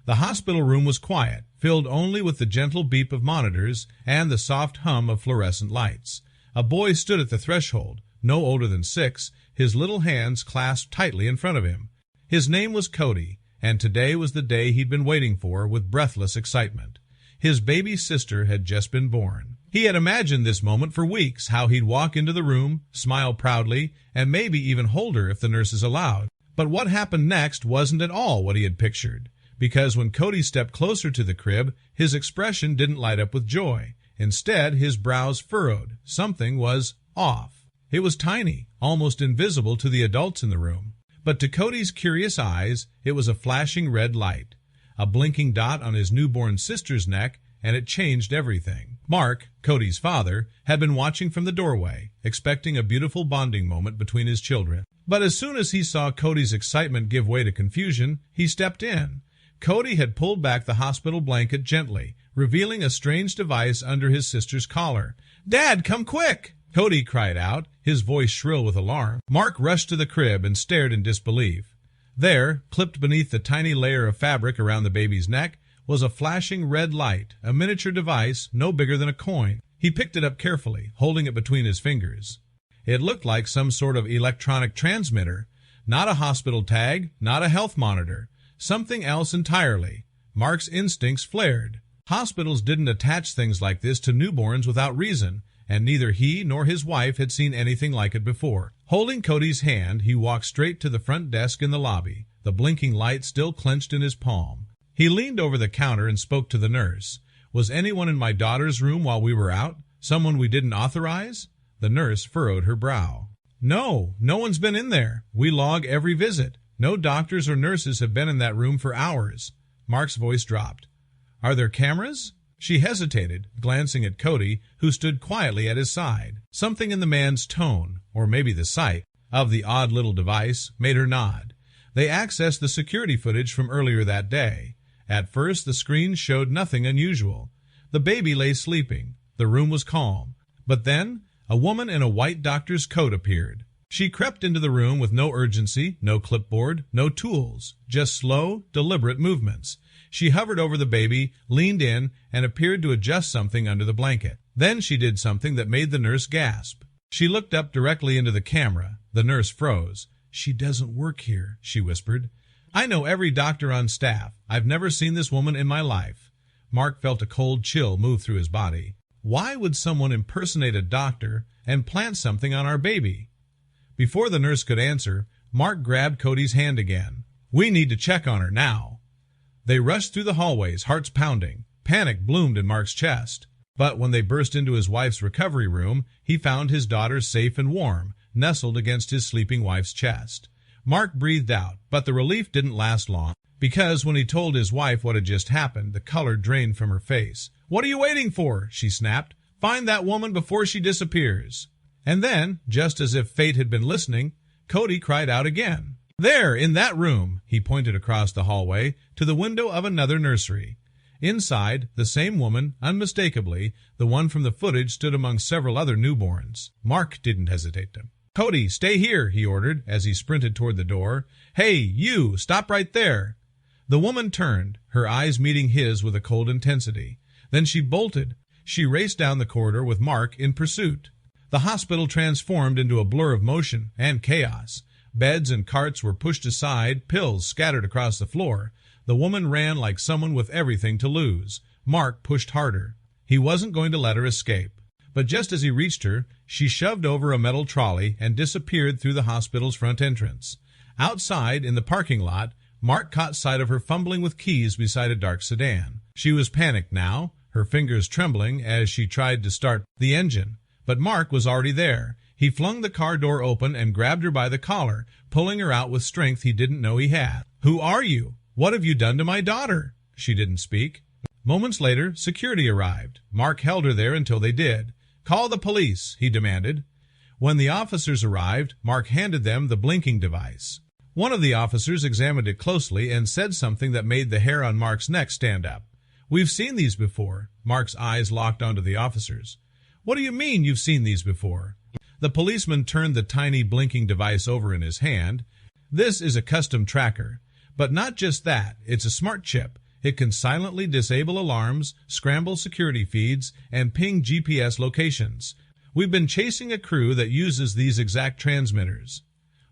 The hospital room was quiet, filled only with the gentle beep of monitors and the soft hum of fluorescent lights. A boy stood at the threshold, no older than 6, his little hands clasped tightly in front of him. His name was Cody, and today was the day he'd been waiting for with breathless excitement. His baby sister had just been born. He had imagined this moment for weeks, how he'd walk into the room, smile proudly, and maybe even hold her if the nurses allowed. But what happened next wasn't at all what he had pictured, because when Cody stepped closer to the crib, his expression didn't light up with joy. Instead, his brows furrowed. Something was off. It was tiny, almost invisible to the adults in the room. But to Cody's curious eyes, it was a flashing red light, a blinking dot on his newborn sister's neck, and it changed everything. Mark, Cody's father, had been watching from the doorway, expecting a beautiful bonding moment between his children. But as soon as he saw Cody's excitement give way to confusion, he stepped in. Cody had pulled back the hospital blanket gently, revealing a strange device under his sister's collar. "Dad, come quick!" Cody cried out, his voice shrill with alarm. Mark rushed to the crib and stared in disbelief. There, clipped beneath the tiny layer of fabric around the baby's neck, was a flashing red light, a miniature device no bigger than a coin. He picked it up carefully, holding it between his fingers. It looked like some sort of electronic transmitter, not a hospital tag, not a health monitor, something else entirely. Mark's instincts flared. Hospitals didn't attach things like this to newborns without reason, and neither he nor his wife had seen anything like it before. Holding Cody's hand, he walked straight to the front desk in the lobby, the blinking light still clenched in his palm. He leaned over the counter and spoke to the nurse. "Was anyone in my daughter's room while we were out? Someone we didn't authorize?" The nurse furrowed her brow. No one's been in there. We log every visit. No doctors or nurses have been in that room for hours." Mark's voice dropped. "Are there cameras?" She hesitated, glancing at Cody, who stood quietly at his side. Something in the man's tone, or maybe the sight, of the odd little device, made her nod. They accessed the security footage from earlier that day. At first, the screen showed nothing unusual. The baby lay sleeping. The room was calm. But then, a woman in a white doctor's coat appeared. She crept into the room with no urgency, no clipboard, no tools, just slow, deliberate movements. She hovered over the baby, leaned in, and appeared to adjust something under the blanket. Then she did something that made the nurse gasp. She looked up directly into the camera. The nurse froze. "She doesn't work here," she whispered. "I know every doctor on staff. I've never seen this woman in my life." Mark felt a cold chill move through his body. Why would someone impersonate a doctor and plant something on our baby? Before the nurse could answer, Mark grabbed Cody's hand again. "We need to check on her now." They rushed through the hallways, hearts pounding. Panic bloomed in Mark's chest. But when they burst into his wife's recovery room, he found his daughter safe and warm, nestled against his sleeping wife's chest. Mark breathed out, but the relief didn't last long, because when he told his wife what had just happened, the color drained from her face. "What are you waiting for?" she snapped. "Find that woman before she disappears." And then, just as if fate had been listening, Cody cried out again. "There, in that room," he pointed across the hallway to the window of another nursery. Inside, the same woman, unmistakably, the one from the footage, stood among several other newborns. Mark didn't hesitate to. "Cody, stay here," he ordered as he sprinted toward the door. "Hey, you, stop right there." The woman turned, her eyes meeting his with a cold intensity. Then she bolted. She raced down the corridor with Mark in pursuit. The hospital transformed into a blur of motion and chaos. Beds and carts were pushed aside, pills scattered across the floor. The woman ran like someone with everything to lose. Mark pushed harder. He wasn't going to let her escape. But just as he reached her, she shoved over a metal trolley and disappeared through the hospital's front entrance. Outside, in the parking lot, Mark caught sight of her fumbling with keys beside a dark sedan. She was panicked now, her fingers trembling as she tried to start the engine. But Mark was already there. He flung the car door open and grabbed her by the collar, pulling her out with strength he didn't know he had. "Who are you? What have you done to my daughter?" She didn't speak. Moments later, security arrived. Mark held her there until they did. "Call the police," he demanded. When the officers arrived, Mark handed them the blinking device. One of the officers examined it closely and said something that made the hair on Mark's neck stand up. "We've seen these before." Mark's eyes locked onto the officers. "What do you mean you've seen these before?" The policeman turned the tiny blinking device over in his hand. "This is a custom tracker. But not just that, it's a smart chip. It can silently disable alarms, scramble security feeds, and ping GPS locations. We've been chasing a crew that uses these exact transmitters.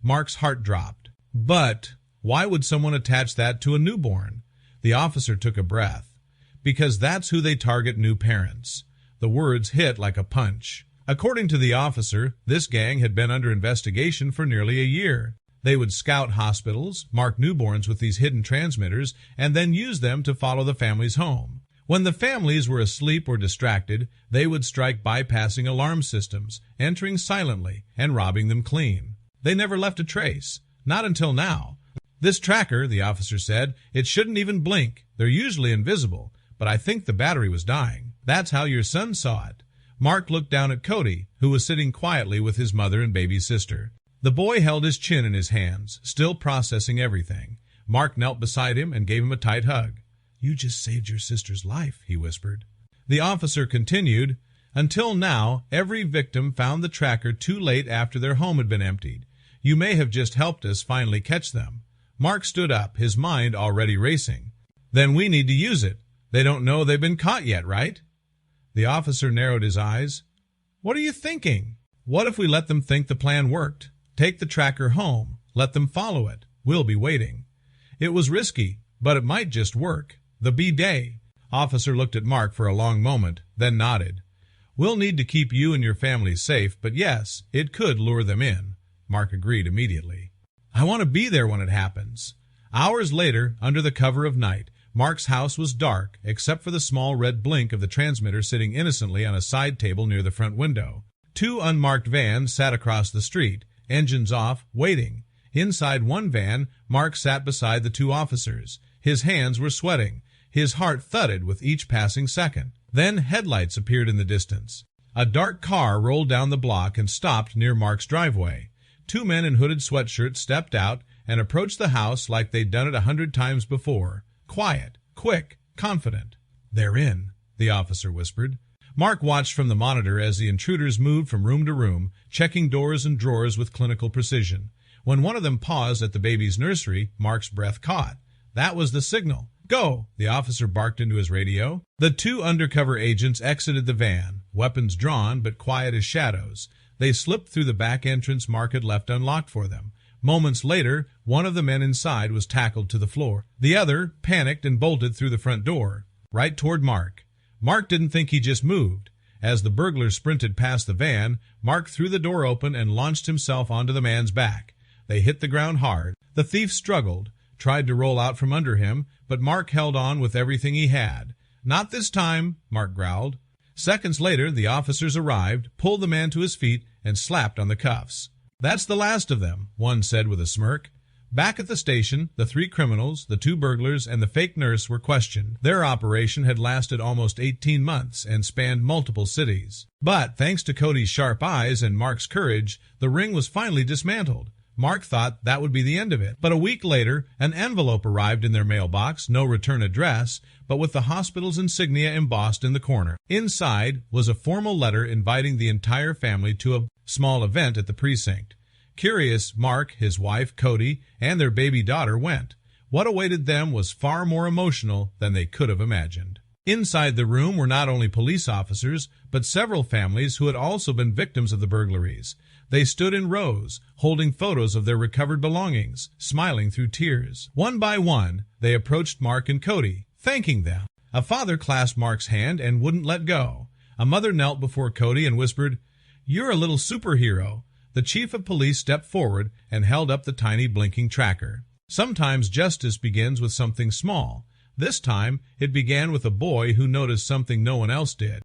Mark's heart dropped. But why would someone attach that to a newborn? The officer took a breath. Because that's who they target, new parents. The words hit like a punch. According to the officer, this gang had been under investigation for nearly a year. They would scout hospitals, mark newborns with these hidden transmitters, and then use them to follow the families home. When the families were asleep or distracted, they would strike bypassing alarm systems, entering silently, and robbing them clean. They never left a trace. Not until now. This tracker, the officer said, it shouldn't even blink. They're usually invisible, but I think the battery was dying. That's how your son saw it. Mark looked down at Cody, who was sitting quietly with his mother and baby sister. The boy held his chin in his hands, still processing everything. Mark knelt beside him and gave him a tight hug. "You just saved your sister's life," he whispered. The officer continued, "Until now, every victim found the tracker too late after their home had been emptied. You may have just helped us finally catch them." Mark stood up, his mind already racing. "Then we need to use it. They don't know they've been caught yet, right?" The officer narrowed his eyes. "What are you thinking? What if we let them think the plan worked? Take the tracker home. Let them follow it. We'll be waiting." It was risky, but it might just work. The B-Day. Officer looked at Mark for a long moment, then nodded. "We'll need to keep you and your family safe, but yes, it could lure them in." Mark agreed immediately. "I want to be there when it happens." Hours later, under the cover of night, Mark's house was dark, except for the small red blink of the transmitter sitting innocently on a side table near the front window. Two unmarked vans sat across the street, engines off, waiting. Inside one van, Mark sat beside the two officers. His hands were sweating. His heart thudded with each passing second. Then headlights appeared in the distance. A dark car rolled down the block and stopped near Mark's driveway. Two men in hooded sweatshirts stepped out and approached the house like they'd done it 100 times before. Quiet, quick, confident. "They're in," the officer whispered. Mark watched from the monitor as the intruders moved from room to room, checking doors and drawers with clinical precision. When one of them paused at the baby's nursery, Mark's breath caught. That was the signal. "Go!" the officer barked into his radio. The two undercover agents exited the van, weapons drawn but quiet as shadows. They slipped through the back entrance Mark had left unlocked for them. Moments later, one of the men inside was tackled to the floor. The other panicked and bolted through the front door, right toward Mark. Mark didn't think he just moved. As the burglars sprinted past the van, Mark threw the door open and launched himself onto the man's back. They hit the ground hard. The thief struggled, tried to roll out from under him, but Mark held on with everything he had. "Not this time," Mark growled. Seconds later, the officers arrived, pulled the man to his feet, and slapped on the cuffs. "That's the last of them," one said with a smirk. Back at the station, the three criminals, the two burglars, and the fake nurse were questioned. Their operation had lasted almost 18 months and spanned multiple cities. But, thanks to Cody's sharp eyes and Mark's courage, the ring was finally dismantled. Mark thought that would be the end of it. But a week later, an envelope arrived in their mailbox, no return address, but with the hospital's insignia embossed in the corner. Inside was a formal letter inviting the entire family to a small event at the precinct. Curious, Mark, his wife, Cody, and their baby daughter went. What awaited them was far more emotional than they could have imagined. Inside the room were not only police officers, but several families who had also been victims of the burglaries. They stood in rows, holding photos of their recovered belongings, smiling through tears. One by one, they approached Mark and Cody, thanking them. A father clasped Mark's hand and wouldn't let go. A mother knelt before Cody and whispered, "You're a little superhero." The chief of police stepped forward and held up the tiny blinking tracker. Sometimes justice begins with something small. This time, it began with a boy who noticed something no one else did.